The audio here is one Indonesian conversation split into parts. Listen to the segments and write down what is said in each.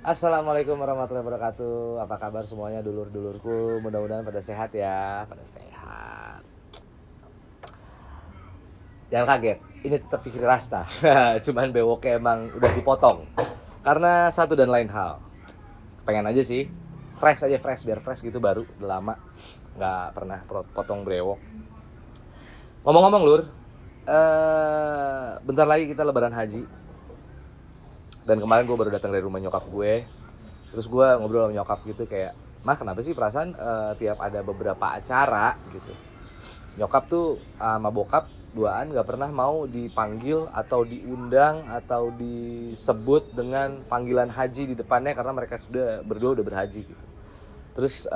Assalamualaikum warahmatullahi wabarakatuh. Apa kabar semuanya dulur-dulurku? Mudah-mudahan pada sehat ya, pada sehat. Jangan kaget, ini tetap Fikri Rasta. Cuman bewoknya emang udah dipotong. Karena satu dan lain hal. Pengen aja sih, fresh aja, biar fresh gitu baru. Udah lama nggak pernah potong brewok. Ngomong-ngomong lur, bentar lagi kita lebaran haji. Dan kemarin gue baru datang dari rumah nyokap gue. Terus gue ngobrol sama nyokap gitu kayak, "Mah, kenapa sih perasaan tiap ada beberapa acara gitu, nyokap tuh sama bokap duaan gak pernah mau dipanggil atau diundang atau disebut dengan panggilan haji di depannya karena mereka berdua udah berhaji gitu." Terus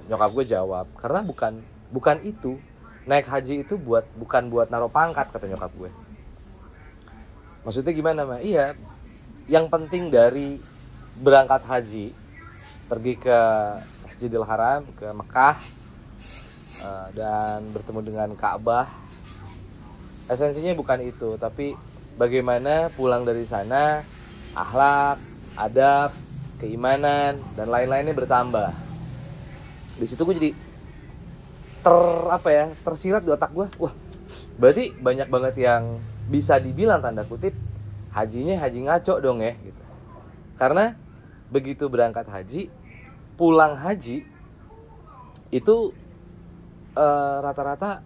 nyokap gue jawab, "Karena bukan itu. Naik haji itu bukan buat naruh pangkat," kata nyokap gue. Maksudnya gimana, Mah? Iya, yang penting dari berangkat haji, pergi ke Masjidil Haram, ke Mekah, dan bertemu dengan Ka'bah, esensinya bukan itu, tapi bagaimana pulang dari sana, akhlak, adab, keimanan, dan lain-lainnya bertambah. Di situ gue jadi tersirat di otak gue, wah, berarti banyak banget yang bisa dibilang tanda kutip hajinya haji ngaco dong ya gitu. Karena begitu berangkat haji, pulang haji itu rata-rata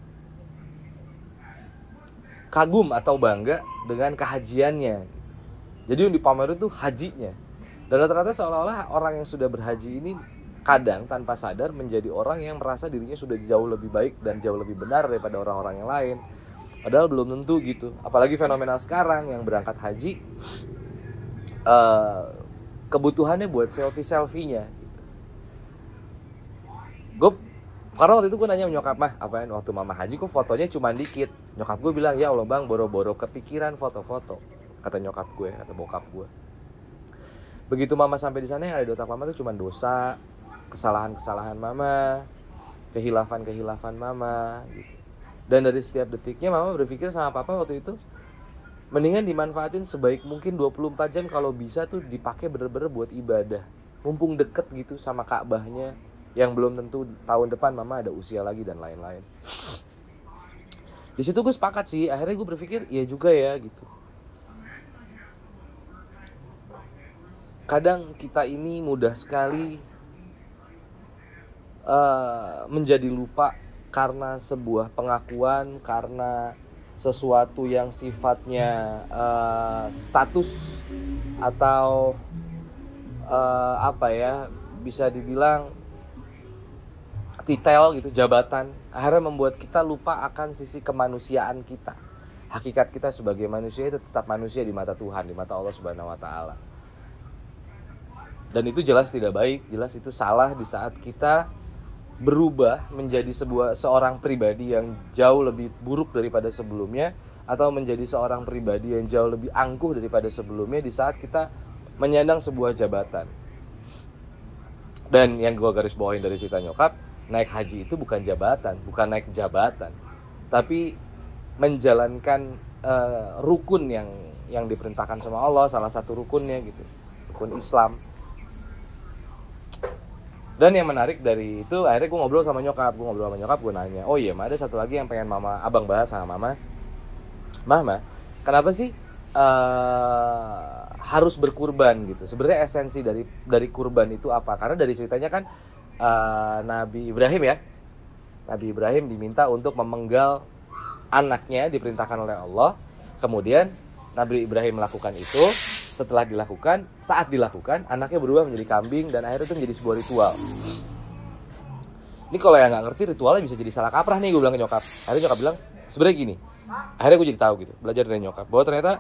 kagum atau bangga dengan kehajiannya. Jadi yang dipamerin tuh hajinya. Dan rata-rata seolah-olah orang yang sudah berhaji ini kadang tanpa sadar menjadi orang yang merasa dirinya sudah jauh lebih baik dan jauh lebih benar daripada orang-orang yang lain. Padahal belum tentu gitu. Apalagi fenomena sekarang yang berangkat haji, kebutuhannya buat selfie-nya gitu. Karena waktu itu gue nanya sama nyokap, "Mah, apain waktu mama haji kok fotonya cuma dikit?" Nyokap gue bilang, "Ya Allah bang, boro-boro kepikiran foto-foto," kata nyokap gue, kata bokap gue. Begitu mama sampai di sana, yang ada di otak mama tuh cuma dosa, kesalahan-kesalahan mama, kehilafan-kehilafan mama gitu. Dan dari setiap detiknya mama berpikir sama papa waktu itu, mendingan dimanfaatin sebaik mungkin 24 jam, kalau bisa tuh dipakai bener-bener buat ibadah. Mumpung deket gitu sama Ka'bahnya, yang belum tentu tahun depan mama ada usia lagi dan lain-lain. Di situ gue sepakat sih, akhirnya gue berpikir iya juga ya gitu. Kadang kita ini mudah sekali menjadi lupa karena sebuah pengakuan, karena sesuatu yang sifatnya status atau bisa dibilang titel gitu, jabatan, akhirnya membuat kita lupa akan sisi kemanusiaan kita. Hakikat kita sebagai manusia itu tetap manusia di mata Tuhan, di mata Allah Subhanahu wa taala. Dan itu jelas tidak baik, jelas itu salah di saat kita berubah menjadi seorang pribadi yang jauh lebih buruk daripada sebelumnya, atau menjadi seorang pribadi yang jauh lebih angkuh daripada sebelumnya di saat kita menyandang sebuah jabatan. Dan yang gue garis bawahin dari cerita nyokap, naik haji itu bukan jabatan, bukan naik jabatan, tapi menjalankan rukun yang diperintahkan sama Allah, salah satu rukunnya gitu, rukun Islam. Dan yang menarik dari itu, akhirnya gue ngobrol sama nyokap, gue nanya, "Oh iya, Ma, ada satu lagi yang pengen abang bahas sama mama. Mama, kenapa sih harus berkurban gitu? Sebenarnya esensi dari kurban itu apa?" Karena dari ceritanya kan Nabi Ibrahim diminta untuk memenggal anaknya, diperintahkan oleh Allah. Kemudian Nabi Ibrahim melakukan itu. Setelah saat dilakukan, anaknya berubah menjadi kambing, dan akhirnya itu menjadi sebuah ritual. Ini kalau yang nggak ngerti, ritualnya bisa jadi salah kaprah nih, gue bilang ke nyokap. Akhirnya nyokap bilang, sebenarnya gini. Akhirnya gue jadi tahu gitu, belajar dari nyokap, bahwa ternyata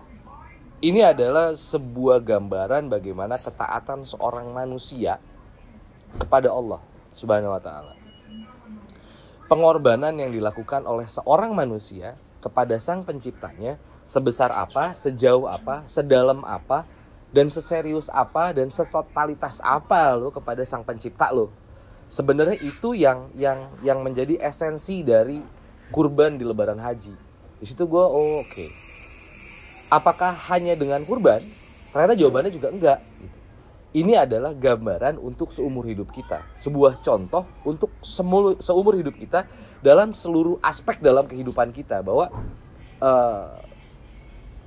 ini adalah sebuah gambaran bagaimana ketaatan seorang manusia kepada Allah Subhanahu wa taala. Pengorbanan yang dilakukan oleh seorang manusia kepada sang penciptanya sebesar apa, sejauh apa, sedalam apa, dan seserius apa, dan setotalitas apa lo kepada sang pencipta lo. Sebenarnya itu yang menjadi esensi dari kurban di lebaran haji. Di situ gue Apakah hanya dengan kurban? Ternyata jawabannya juga enggak gitu. ini adalah gambaran untuk seumur hidup kita. Sebuah contoh untuk seumur hidup kita dalam seluruh aspek dalam kehidupan kita. Bahwa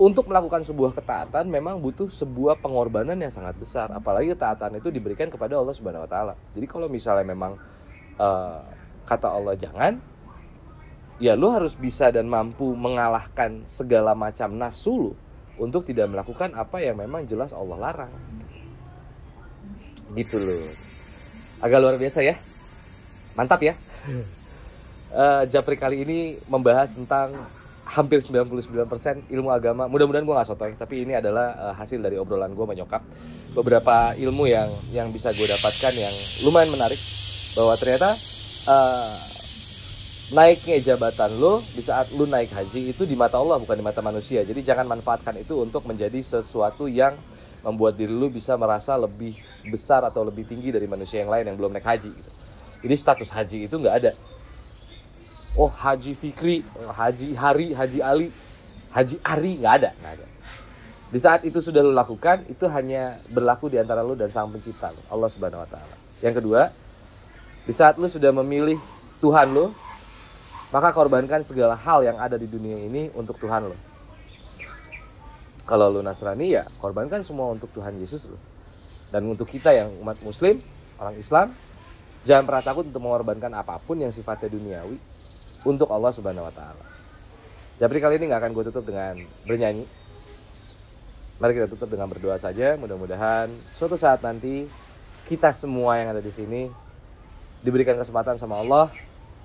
untuk melakukan sebuah ketaatan memang butuh sebuah pengorbanan yang sangat besar. Apalagi ketaatan itu diberikan kepada Allah Subhanahu Wa Taala. Jadi kalau misalnya memang kata Allah jangan, ya lu harus bisa dan mampu mengalahkan segala macam nafsu lu untuk tidak melakukan apa yang memang jelas Allah larang. Gitu loh. Agak luar biasa ya. Mantap ya. Japri kali ini membahas tentang hampir 99% ilmu agama. Mudah-mudahan gue gak sotoy, tapi ini adalah hasil dari obrolan gue sama nyokap. Beberapa ilmu yang bisa gue dapatkan yang lumayan menarik. Bahwa ternyata naiknya jabatan lo di saat lo naik haji itu di mata Allah, bukan di mata manusia. Jadi jangan manfaatkan itu untuk menjadi sesuatu yang membuat diri lu bisa merasa lebih besar atau lebih tinggi dari manusia yang lain yang belum naik haji gitu. Jadi status haji itu nggak ada. Oh Haji Fikri, Haji Hari, Haji Ali, Haji Ari, nggak ada. Di saat itu sudah lu lakukan, itu hanya berlaku di antara lu dan Sang Pencipta lu, Allah Subhanahu Wa Taala. Yang kedua, di saat lu sudah memilih Tuhan lu, maka korbankan segala hal yang ada di dunia ini untuk Tuhan lu. Kalau lu Nasrani ya korbankan semua untuk Tuhan Yesus lu. Dan untuk kita yang umat Muslim, orang Islam, jangan pernah takut untuk mengorbankan apapun yang sifatnya duniawi untuk Allah Subhanahu Wa Taala. Japri kali ini nggak akan gue tutup dengan bernyanyi. Mari kita tutup dengan berdoa saja. Mudah-mudahan suatu saat nanti kita semua yang ada di sini diberikan kesempatan sama Allah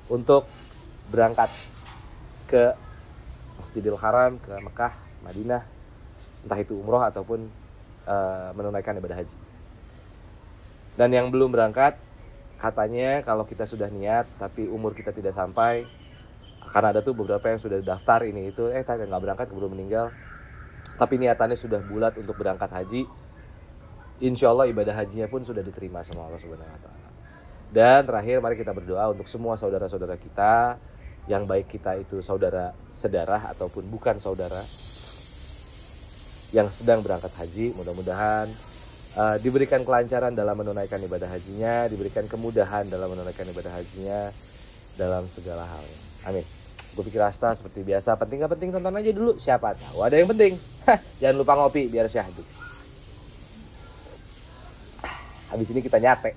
untuk berangkat ke Masjidil Haram, ke Mekah, Madinah, entah itu umroh ataupun menunaikan ibadah haji. Dan yang belum berangkat, katanya kalau kita sudah niat tapi umur kita tidak sampai, karena ada tuh beberapa yang sudah daftar ini itu, tadi nggak berangkat keburu meninggal, tapi niatannya sudah bulat untuk berangkat haji, insya Allah ibadah hajinya pun sudah diterima sama Allah Subhanahu Wa Taala. Dan terakhir mari kita berdoa untuk semua saudara-saudara kita, yang baik kita itu saudara sedarah ataupun bukan saudara, yang sedang berangkat haji. Mudah-mudahan diberikan kelancaran dalam menunaikan ibadah hajinya, diberikan kemudahan dalam menunaikan ibadah hajinya dalam segala hal. Amin. Gue pikir Asta seperti biasa, penting gak penting tonton aja dulu, siapa tahu ada yang penting. Jangan lupa ngopi biar syahdu. Habis ini kita nyate.